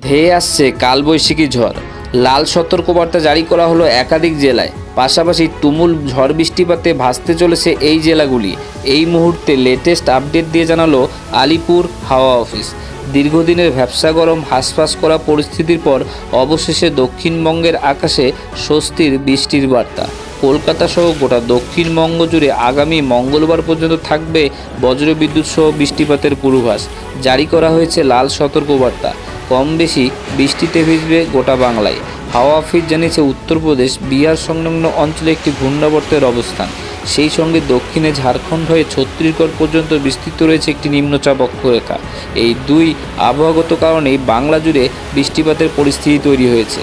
ধেয়ে আসছে কালবৈশাখী ঝড়। লাল সতর্কবার্তা জারি করা হলো একাধিক জেলায়। পাশাপাশি তুমুল ঝড় বৃষ্টিপাতে ভাসতে চলেছে এই জেলাগুলি। এই মুহূর্তে লেটেস্ট আপডেট দিয়ে জানালো আলিপুর হাওয়া অফিস। দীর্ঘদিনের ভ্যাপসা গরম হাঁসফাঁস করা পরিস্থিতির পর অবশেষে দক্ষিণবঙ্গের আকাশে স্বস্তির বৃষ্টির বার্তা। কলকাতা সহ গোটা দক্ষিণবঙ্গ জুড়ে আগামী মঙ্গলবার পর্যন্ত থাকবে বজ্রবিদ্যুৎ সহ বৃষ্টিপাতের পূর্বাভাস। জারি করা হয়েছে লাল সতর্কবার্তা। কম বেশি বৃষ্টিতে ভিজবে গোটা বাংলায়। হাওয়া অফিস জানিয়েছে উত্তরপ্রদেশ বিহার সংলগ্ন অঞ্চলে একটি ঘূর্ণাবর্তের অবস্থান। সেই সঙ্গে দক্ষিণে ঝাড়খণ্ড হয়ে ছত্তিশগড় পর্যন্ত বিস্তৃত রয়েছে একটি নিম্নচাপ অক্ষরেখা। এই দুই আবহাওয়াগত কারণেই বাংলা জুড়ে বৃষ্টিপাতের পরিস্থিতি তৈরি হয়েছে।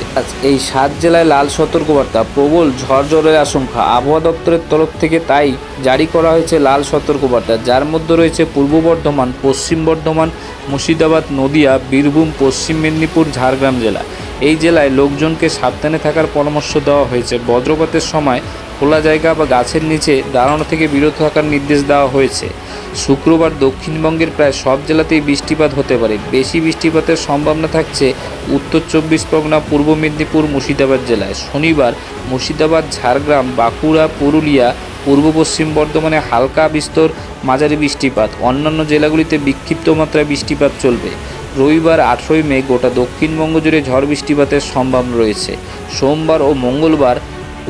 এই 7 জেলায় লাল সতর্কবার্তা, প্রবল ঝড় জলের আশঙ্কা। আবহাওয়া দপ্তরের তরফ থেকে তাই জারি করা হয়েছে লাল সতর্কবার্তা, যার মধ্যে রয়েছে পূর্ব বর্ধমান, পশ্চিম বর্ধমান, মুর্শিদাবাদ, নদিয়া, বীরভূম, পশ্চিম মেদিনীপুর, ঝাড়গ্রাম জেলা। এই জেলায় লোকজনকে সাবধানে থাকার পরামর্শ দেওয়া হয়েছে। বজ্রপাতের সময় খোলা জায়গা বা গাছের নিচে দাঁড়ানো থেকে বিরত থাকার নির্দেশ দেওয়া হয়েছে। শুক্রবার দক্ষিণবঙ্গের প্রায় সব জেলাতেই বৃষ্টিপাত হতে পারে। বেশি বৃষ্টিপাতের সম্ভাবনা থাকছে উত্তর 24 পরগনা, পূর্ব মেদিনীপুর, মুর্শিদাবাদ জেলায়। শনিবার মুর্শিদাবাদ, ঝাড়গ্রাম, বাঁকুড়া, পুরুলিয়া, পূর্ব পশ্চিম বর্ধমানে হালকা বিস্তর মাঝারি বৃষ্টিপাত। অন্যান্য জেলাগুলিতে বিক্ষিপ্ত মাত্রায় বৃষ্টিপাত চলবে। রবিবার 18 মে গোটা দক্ষিণবঙ্গ জুড়ে ঝড় বৃষ্টিপাতের সম্ভাবনা রয়েছে। সোমবার ও মঙ্গলবার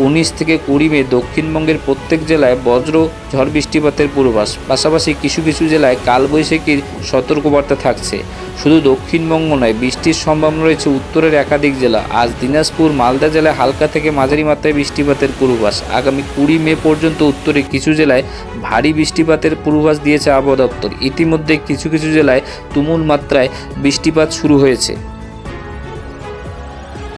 19 থেকে 20 মে দক্ষিণবঙ্গের প্রত্যেক জেলায় বজ্র ঝড় বৃষ্টিপাতের পূর্বাভাস। পাশাপাশি কিছু কিছু জেলায় কালবৈশাখীর সতর্কবার্তা থাকছে। শুধু দক্ষিণবঙ্গ নয়, বৃষ্টির সম্ভাবনা রয়েছে উত্তরের একাধিক জেলা। আজ দিনাজপুর, মালদা জেলায় হালকা থেকে মাঝারি মাত্রায় বৃষ্টিপাতের পূর্বাভাস। আগামী 20 মে পর্যন্ত উত্তরে কিছু জেলায় ভারী বৃষ্টিপাতের পূর্বাভাস দিয়েছে আবহাওয়া দপ্তর। ইতিমধ্যে কিছু কিছু জেলায় তুমুল মাত্রায় বৃষ্টিপাত শুরু হয়েছে।